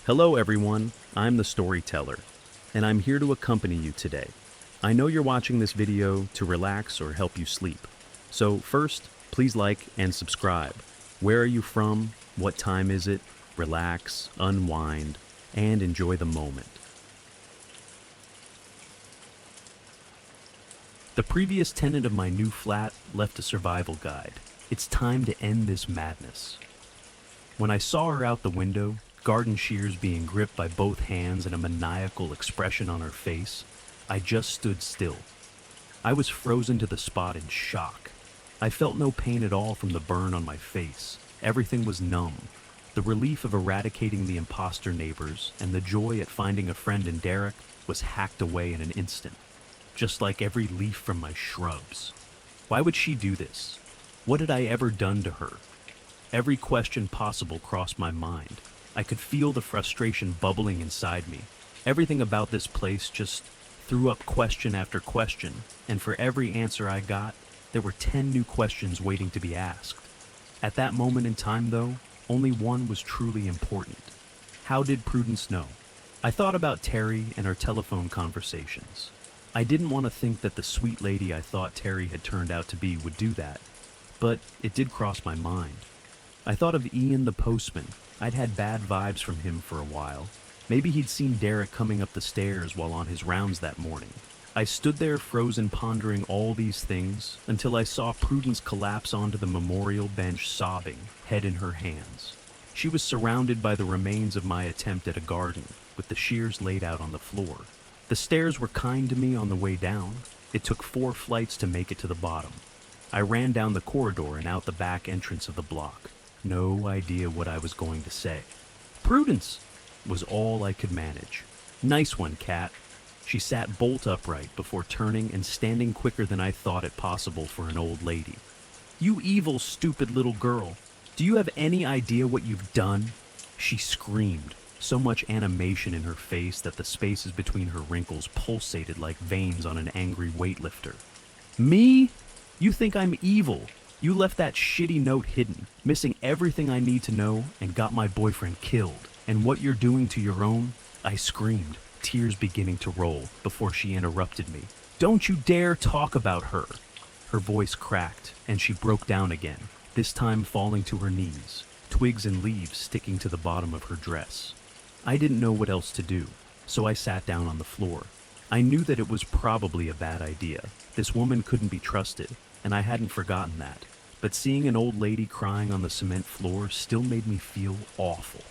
Hello everyone, I'm the storyteller, and I'm here to accompany you today. I know you're watching this video to relax or help you sleep. So first, please like and subscribe. Where are you from? What time is it? Relax, unwind, and enjoy the moment. The previous tenant of my new flat left a survival guide. It's time to end this madness. When I saw her out the window, garden shears being gripped by both hands and a maniacal expression on her face, I just stood still. I was frozen to the spot in shock. I felt no pain at all from the burn on my face. Everything was numb. The relief of eradicating the imposter neighbors and the joy at finding a friend in Derek was hacked away in an instant, just like every leaf from my shrubs. Why would she do this? What had I ever done to her? Every question possible crossed my mind. I could feel the frustration bubbling inside me. Everything about this place just threw up question after question, and for every answer I got, there were 10 new questions waiting to be asked. At that moment in time, though, only one was truly important. How did Prudence know? I thought about Terry and our telephone conversations. I didn't want to think that the sweet lady I thought Terry had turned out to be would do that, but it did cross my mind. I thought of Ian the postman. I'd had bad vibes from him for a while. Maybe he'd seen Derek coming up the stairs while on his rounds that morning. I stood there frozen pondering all these things until I saw Prudence collapse onto the memorial bench sobbing, head in her hands. She was surrounded by the remains of my attempt at a garden, with the shears laid out on the floor. The stairs were kind to me on the way down. It took 4 flights to make it to the bottom. I ran down the corridor and out the back entrance of the block. No idea what I was going to say. "Prudence!" was all I could manage. "Nice one, Cat." She sat bolt upright before turning and standing quicker than I thought it possible for an old lady. "You evil, stupid little girl. Do you have any idea what you've done?" She screamed, so much animation in her face that the spaces between her wrinkles pulsated like veins on an angry weightlifter. "Me? You think I'm evil? You left that shitty note hidden, missing everything I need to know, and got my boyfriend killed. And what you're doing to your own?" I screamed, tears beginning to roll, before she interrupted me. "Don't you dare talk about her!" Her voice cracked, and she broke down again, this time falling to her knees, twigs and leaves sticking to the bottom of her dress. I didn't know what else to do, so I sat down on the floor. I knew that it was probably a bad idea. This woman couldn't be trusted, and I hadn't forgotten that. But seeing an old lady crying on the cement floor still made me feel awful.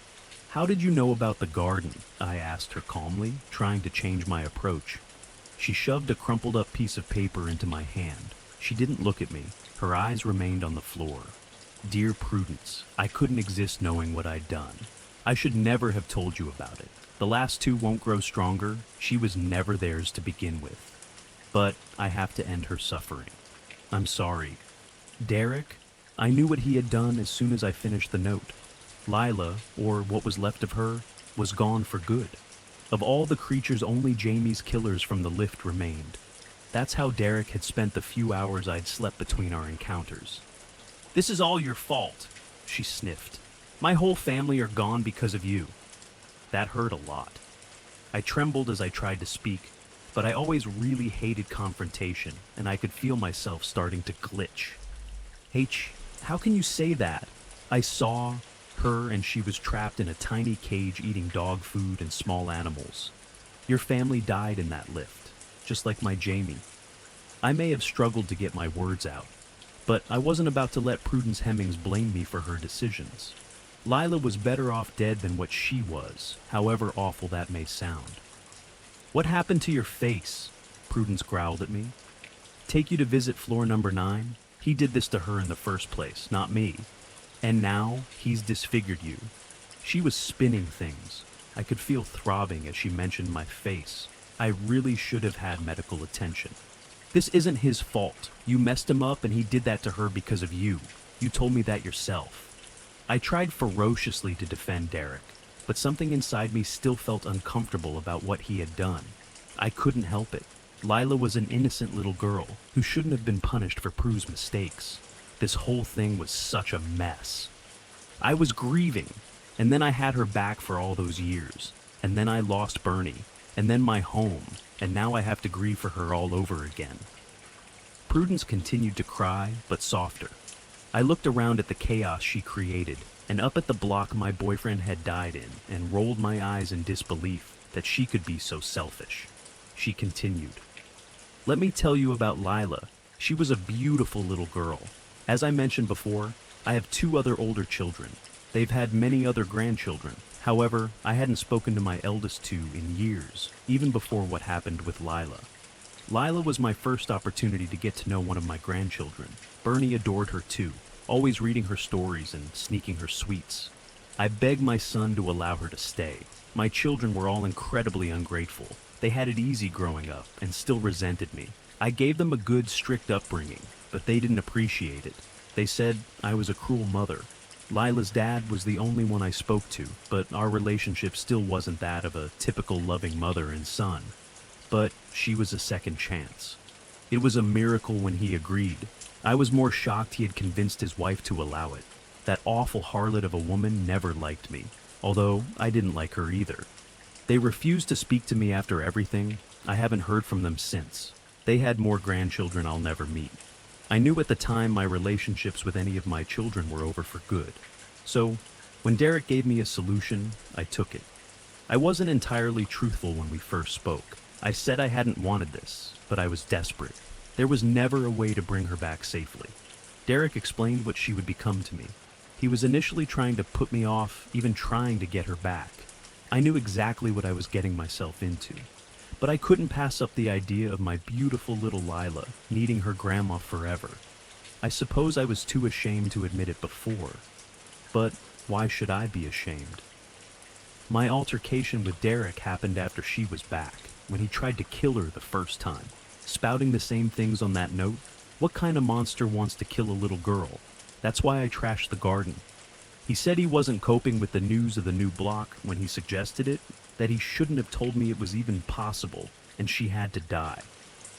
"How did you know about the garden?" I asked her calmly, trying to change my approach. She shoved a crumpled up piece of paper into my hand. She didn't look at me. Her eyes remained on the floor. "Dear Prudence, I couldn't exist knowing what I'd done. I should never have told you about it. The last 2 won't grow stronger. She was never theirs to begin with. But I have to end her suffering. I'm sorry. Derek? I knew what he had done as soon as I finished the note. Lila, or what was left of her, was gone for good. Of all the creatures, only Jamie's killers from the lift remained. That's how Derek had spent the few hours I'd slept between our encounters. "This is all your fault," she sniffed. "My whole family are gone because of you." That hurt a lot. I trembled as I tried to speak, but I always really hated confrontation, and I could feel myself starting to glitch. How can you say that? I saw her and she was trapped in a tiny cage eating dog food and small animals. Your family died in that lift, just like my Jamie. I may have struggled to get my words out, but I wasn't about to let Prudence Hemmings blame me for her decisions. Lila was better off dead than what she was, however awful that may sound. "What happened to your face?" Prudence growled at me. "Take you to visit floor number 9? He did this to her in the first place, not me. And now, he's disfigured you." She was spinning things. I could feel throbbing as she mentioned my face. I really should have had medical attention. "This isn't his fault. You messed him up and he did that to her because of you. You told me that yourself." I tried ferociously to defend Derek, but something inside me still felt uncomfortable about what he had done. I couldn't help it. Lila was an innocent little girl who shouldn't have been punished for Prue's mistakes. This whole thing was such a mess. I was grieving. And then I had her back for all those years. And then I lost Bernie. And then my home. And now I have to grieve for her all over again. Prudence continued to cry, but softer. I looked around at the chaos she created, and up at the block my boyfriend had died in, and rolled my eyes in disbelief that she could be so selfish. She continued. Let me tell you about Lila. She was a beautiful little girl. As I mentioned before, I have 2 other older children. They've had many other grandchildren. However, I hadn't spoken to my eldest 2 in years, even before what happened with Lila. Lila was my first opportunity to get to know one of my grandchildren. Bernie adored her too, always reading her stories and sneaking her sweets. I begged my son to allow her to stay. My children were all incredibly ungrateful. They had it easy growing up and still resented me. I gave them a good, strict upbringing, but they didn't appreciate it. They said I was a cruel mother. Lila's dad was the only one I spoke to, but our relationship still wasn't that of a typical loving mother and son. But she was a second chance. It was a miracle when he agreed. I was more shocked he had convinced his wife to allow it. That awful harlot of a woman never liked me, although I didn't like her either. They refused to speak to me after everything. I haven't heard from them since. They had more grandchildren I'll never meet. I knew at the time my relationships with any of my children were over for good. So, when Derek gave me a solution, I took it. I wasn't entirely truthful when we first spoke. I said I hadn't wanted this, but I was desperate. There was never a way to bring her back safely. Derek explained what she would become to me. He was initially trying to put me off, even trying to get her back. I knew exactly what I was getting myself into. But I couldn't pass up the idea of my beautiful little Lila needing her grandma forever. I suppose I was too ashamed to admit it before. But why should I be ashamed? My altercation with Derek happened after she was back, when he tried to kill her the first time. Spouting the same things on that note. What kind of monster wants to kill a little girl? That's why I trashed the garden. He said he wasn't coping with the news of the new block when he suggested it, that he shouldn't have told me it was even possible, and she had to die.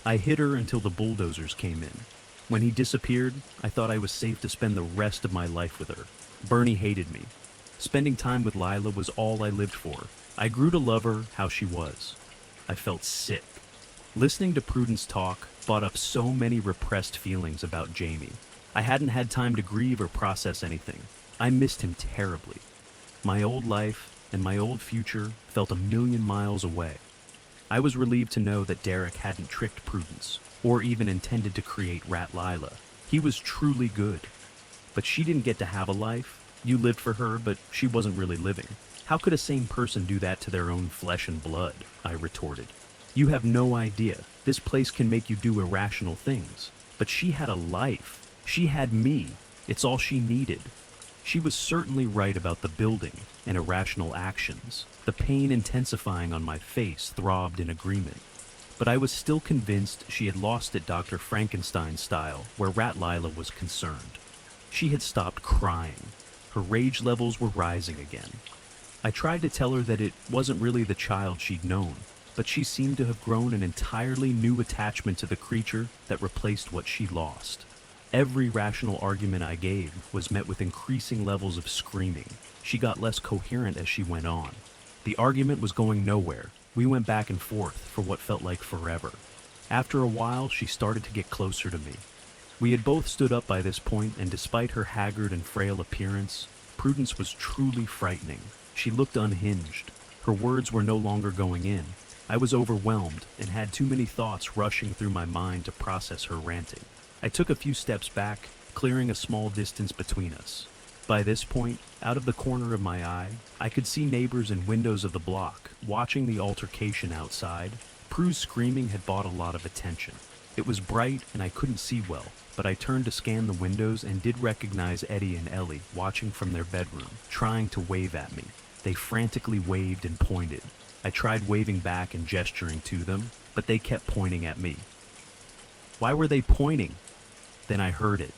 I hid her until the bulldozers came in. When he disappeared, I thought I was safe to spend the rest of my life with her. Bernie hated me. Spending time with Lila was all I lived for. I grew to love her how she was. I felt sick. Listening to Prudence talk brought up so many repressed feelings about Jamie. I hadn't had time to grieve or process anything. I missed him terribly. My old life and my old future felt 1,000,000 miles away. I was relieved to know that Derek hadn't tricked Prudence, or even intended to create Rat Lila. He was truly good. But she didn't get to have a life. You lived for her, but she wasn't really living. How could a sane person do that to their own flesh and blood? I retorted. You have no idea. This place can make you do irrational things. But she had a life. She had me. It's all she needed. She was certainly right about the building and irrational actions. The pain intensifying on my face throbbed in agreement. But I was still convinced she had lost it Dr. Frankenstein style where Rat Lila was concerned. She had stopped crying. Her rage levels were rising again. I tried to tell her that it wasn't really the child she'd known, but she seemed to have grown an entirely new attachment to the creature that replaced what she lost. Every rational argument I gave was met with increasing levels of screaming. She got less coherent as she went on. The argument was going nowhere. We went back and forth for what felt like forever. After a while, she started to get closer to me. We had both stood up by this point, and despite her haggard and frail appearance, Prudence was truly frightening. She looked unhinged. Her words were no longer going in. I was overwhelmed and had too many thoughts rushing through my mind to process her ranting. I took a few steps back, clearing a small distance between us. By this point, out of the corner of my eye, I could see neighbors and windows of the block, watching the altercation outside. Prue's screaming had brought a lot of attention. It was bright and I couldn't see well, but I turned to scan the windows and did recognize Eddie and Ellie watching from their bedroom, trying to wave at me. They frantically waved and pointed. I tried waving back and gesturing to them, but they kept pointing at me. Why were they pointing? Then I heard it.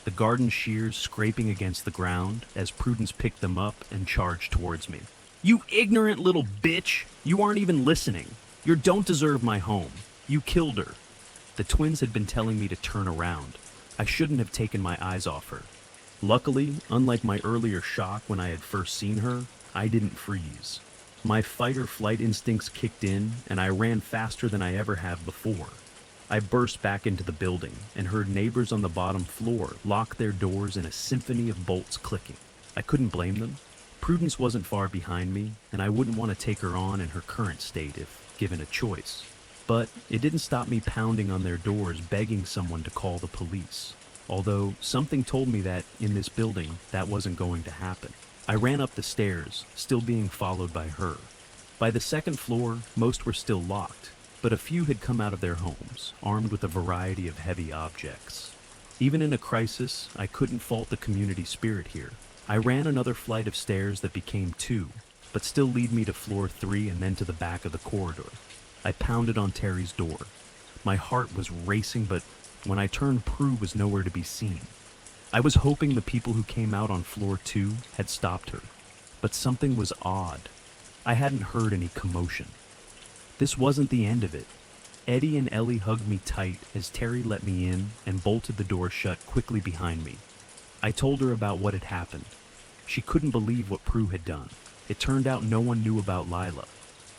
The garden shears scraping against the ground as Prudence picked them up and charged towards me. You ignorant little bitch! You aren't even listening. You don't deserve my home. You killed her. The twins had been telling me to turn around. I shouldn't have taken my eyes off her. Luckily, unlike my earlier shock when I had first seen her, I didn't freeze. My fight or flight instincts kicked in, and I ran faster than I ever have before. I burst back into the building and heard neighbors on the bottom floor lock their doors in a symphony of bolts clicking. I couldn't blame them. Prudence wasn't far behind me, and I wouldn't want to take her on in her current state if given a choice. But it didn't stop me pounding on their doors begging someone to call the police. Although something told me that, in this building, that wasn't going to happen. I ran up the stairs, still being followed by her. By the second floor, most were still locked, but a few had come out of their homes, armed with a variety of heavy objects. Even in a crisis, I couldn't fault the community spirit here. I ran another flight of stairs that became two, but still lead me to floor 3 and then to the back of the corridor. I pounded on Terry's door. My heart was racing, but when I turned, Prue was nowhere to be seen. I was hoping the people who came out on floor 2 had stopped her, but something was odd. I hadn't heard any commotion. This wasn't the end of it. Eddie and Ellie hugged me tight as Terry let me in and bolted the door shut quickly behind me. I told her about what had happened. She couldn't believe what Prue had done. It turned out no one knew about Lila.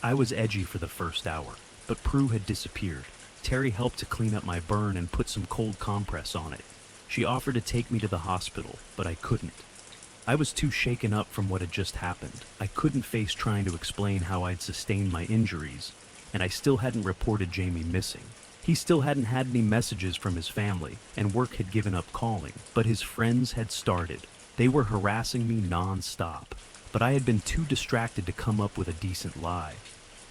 I was edgy for the first hour, but Prue had disappeared. Terry helped to clean up my burn and put some cold compress on it. She offered to take me to the hospital, but I couldn't. I was too shaken up from what had just happened. I couldn't face trying to explain how I'd sustained my injuries, and I still hadn't reported Jamie missing. He still hadn't had any messages from his family, and work had given up calling, but his friends had started. They were harassing me non-stop, but I had been too distracted to come up with a decent lie.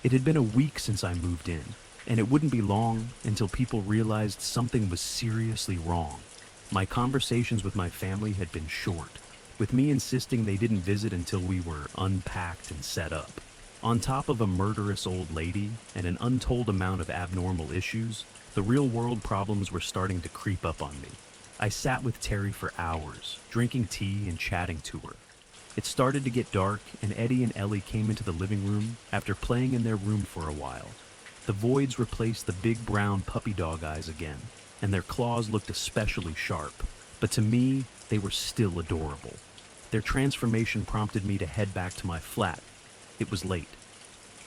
It had been a week since I moved in, and it wouldn't be long until people realized something was seriously wrong. My conversations with my family had been short, with me insisting they didn't visit until we were unpacked and set up. On top of a murderous old lady and an untold amount of abnormal issues, the real-world problems were starting to creep up on me. I sat with Terry for hours, drinking tea and chatting to her. It started to get dark, and Eddie and Ellie came into the living room after playing in their room for a while. The voids replaced the big brown puppy dog eyes again, and their claws looked especially sharp, but to me, they were still adorable. Their transformation prompted me to head back to my flat. It was late.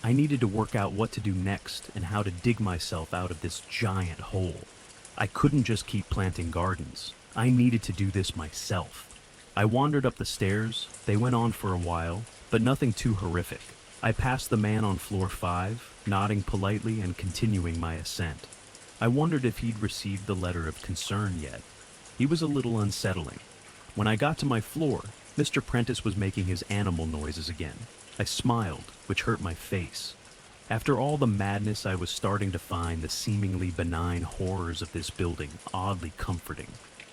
I needed to work out what to do next and how to dig myself out of this giant hole. I couldn't just keep planting gardens. I needed to do this myself. I wandered up the stairs. They went on for a while, but nothing too horrific. I passed the man on floor 5, nodding politely and continuing my ascent. I wondered if he'd received the letter of concern yet. He was a little unsettling. When I got to my floor, Mr. Prentice was making his animal noises again. I smiled, which hurt my face. After all the madness, I was starting to find the seemingly benign horrors of this building oddly comforting.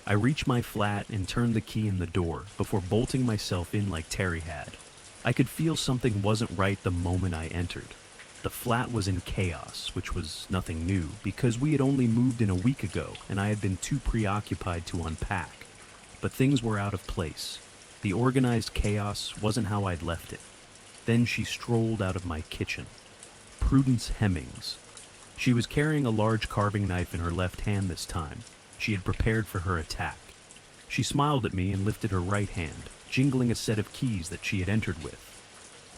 I reached my flat and turned the key in the door before bolting myself in like Terry had. I could feel something wasn't right the moment I entered. The flat was in chaos, which was nothing new, because we had only moved in a week ago and I had been too preoccupied to unpack. But things were out of place. The organized chaos wasn't how I'd left it. Then she strolled out of my kitchen. Prudence Hemmings. She was carrying a large carving knife in her left hand this time. She had prepared for her attack. She smiled at me and lifted her right hand, jingling a set of keys that she had entered with.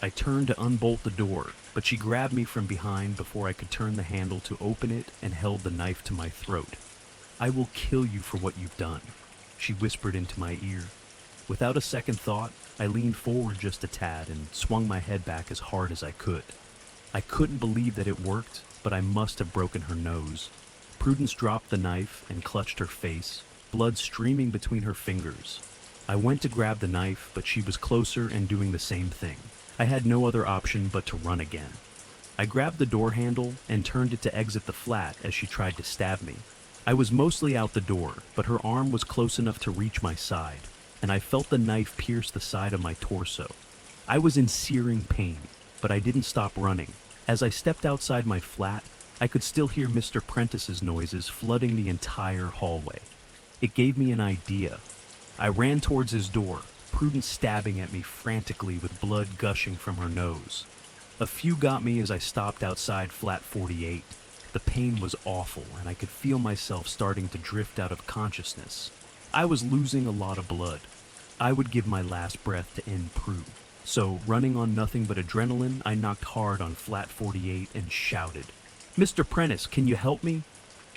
I turned to unbolt the door, but she grabbed me from behind before I could turn the handle to open it and held the knife to my throat. "I will kill you for what you've done," she whispered into my ear. Without a second thought, I leaned forward just a tad and swung my head back as hard as I could. I couldn't believe that it worked, but I must have broken her nose. Prudence dropped the knife and clutched her face, blood streaming between her fingers. I went to grab the knife, but she was closer and doing the same thing. I had no other option but to run again. I grabbed the door handle and turned it to exit the flat as she tried to stab me. I was mostly out the door, but her arm was close enough to reach my side, and I felt the knife pierce the side of my torso. I was in searing pain, but I didn't stop running. As I stepped outside my flat, I could still hear Mr. Prentice's noises flooding the entire hallway. It gave me an idea. I ran towards his door, Prudence stabbing at me frantically with blood gushing from her nose. A few got me as I stopped outside flat 48. The pain was awful, and I could feel myself starting to drift out of consciousness. I was losing a lot of blood. I would give my last breath to end Prue. So, running on nothing but adrenaline, I knocked hard on flat 48 and shouted, "Mr. Prentice, can you help me?"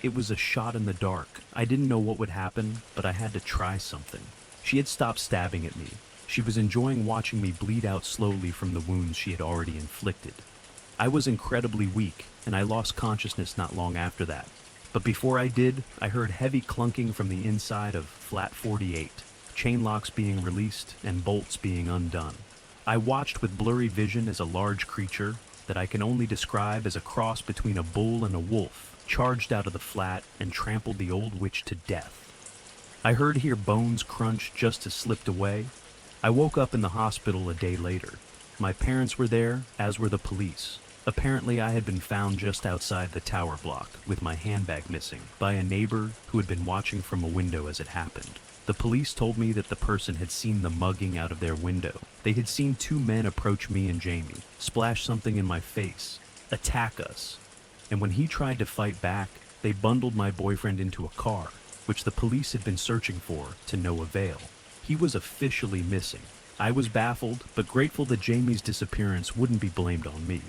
It was a shot in the dark. I didn't know what would happen, but I had to try something. She had stopped stabbing at me. She was enjoying watching me bleed out slowly from the wounds she had already inflicted. I was incredibly weak, and I lost consciousness not long after that. But before I did, I heard heavy clunking from the inside of flat 48, chain locks being released and bolts being undone. I watched with blurry vision as a large creature that I can only describe as a cross between a bull and a wolf charged out of the flat and trampled the old witch to death. I heard her bones crunch just as slipped away. I woke up in the hospital a day later. My parents were there, as were the police. Apparently, I had been found just outside the tower block, with my handbag missing, by a neighbor who had been watching from a window as it happened. The police told me that the person had seen the mugging out of their window. They had seen two men approach me and Jamie, splash something in my face, attack us. And when he tried to fight back, they bundled my boyfriend into a car, which the police had been searching for to no avail. He was officially missing. I was baffled, but grateful that Jamie's disappearance wouldn't be blamed on me.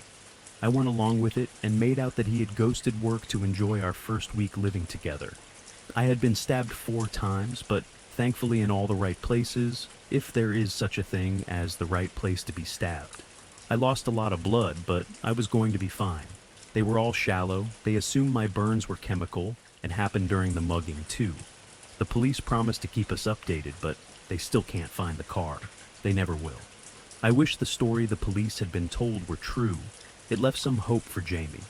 I went along with it and made out that he had ghosted work to enjoy our first week living together. I had been stabbed 4 times, but thankfully in all the right places, if there is such a thing as the right place to be stabbed. I lost a lot of blood, but I was going to be fine. They were all shallow. They assumed my burns were chemical and happened during the mugging too. The police promised to keep us updated, but they still can't find the car. They never will. I wish the story the police had been told were true. It left some hope for Jamie.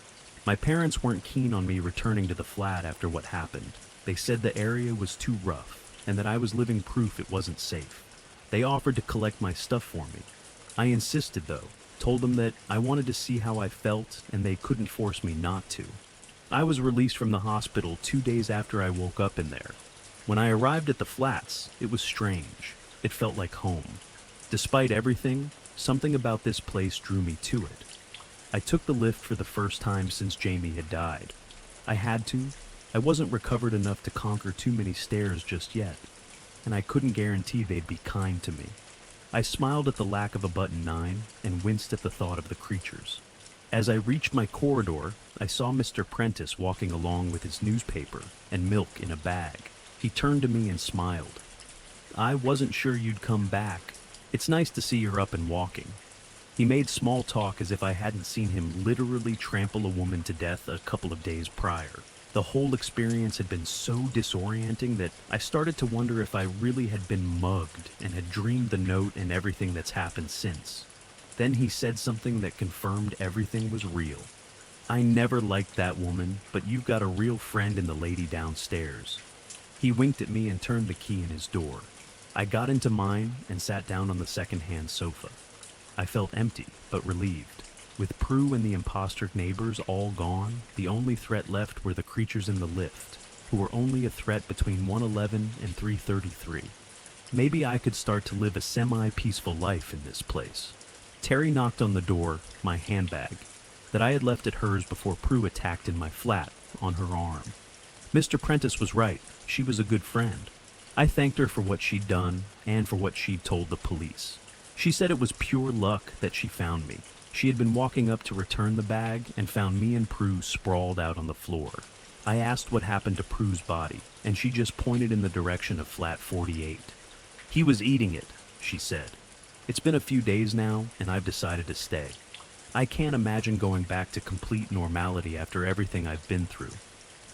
My parents weren't keen on me returning to the flat after what happened. They said the area was too rough and that I was living proof it wasn't safe. They offered to collect my stuff for me. I insisted though, told them that I wanted to see how I felt and they couldn't force me not to. I was released from the hospital 2 days after I woke up in there. When I arrived at the flats, it was strange. It felt like home. Despite everything, something about this place drew me to it. I took the lift for the first time since Jamie had died. I had to. I wasn't recovered enough to conquer too many stairs just yet, and I couldn't guarantee they'd be kind to me. I smiled at the lack of a button 9 and winced at the thought of the creatures. As I reached my corridor, I saw Mr. Prentice walking along with his newspaper and milk in a bag. He turned to me and smiled. "I wasn't sure you'd come back. It's nice to see you're up and walking." He made small talk as if I hadn't seen him literally trample a woman to death a couple of days prior. The whole experience had been so disorienting that I started to wonder if I really had been mugged and had dreamed the note and everything that's happened since. Then he said something that confirmed everything was real. "I never liked that woman, but you've got a real friend in the lady downstairs." He winked at me and turned the key in his door. I got into mine and sat down on the second-hand sofa. I felt empty, but relieved. With Prue and the imposter neighbors all gone, the only threat left were the creatures in the lift, who were only a threat between 111 and 333. Maybe I could start to live a semi-peaceful life in this place. Terry knocked on the door, my handbag, that I had left at hers before Prue attacked in my flat, on her arm. Mr. Prentice was right. She was a good friend. I thanked her for what she'd done and for what she'd told the police. She said it was pure luck that she found me. She had been walking up to return the bag and found me and Prue sprawled out on the floor. I asked what happened to Prue's body, and she just pointed in the direction of flat 48. "He was eating it," she said. "It's been a few days now, and I've decided to stay. I can't imagine going back to complete normality after everything I've been through,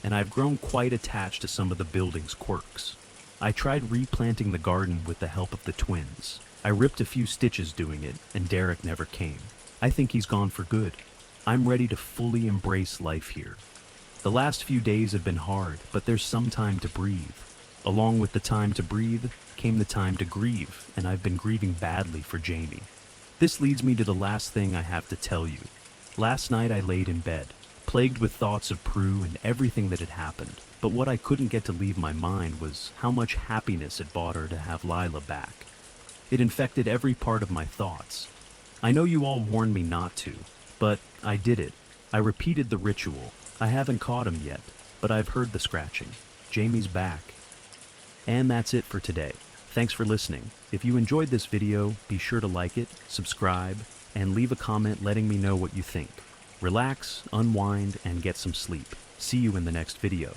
and I've grown quite attached to some of the building's quirks. I tried replanting the garden with the help of the twins. I ripped a few stitches doing it, and Derek never came. I think he's gone for good. I'm ready to fully embrace life here. The last few days have been hard, but there's some time to breathe. Along with the time to breathe came the time to grieve, and I've been grieving badly for Jamie. This leads me to the last thing I have to tell you. Last night I laid in bed, plagued with thoughts of Prue and everything that had happened, but what I couldn't get to leave my mind was how much happiness it brought her to have Lila back. It infected every part of my thoughts. I know you all warned me not to, but I did it. I repeated the ritual. I haven't caught him yet, but I've heard the scratching. Jamie's back. And that's it for today. Thanks for listening. If you enjoyed this video, be sure to like it, subscribe, and leave a comment letting me know what you think. Relax, unwind, and get some sleep. See you in the next video.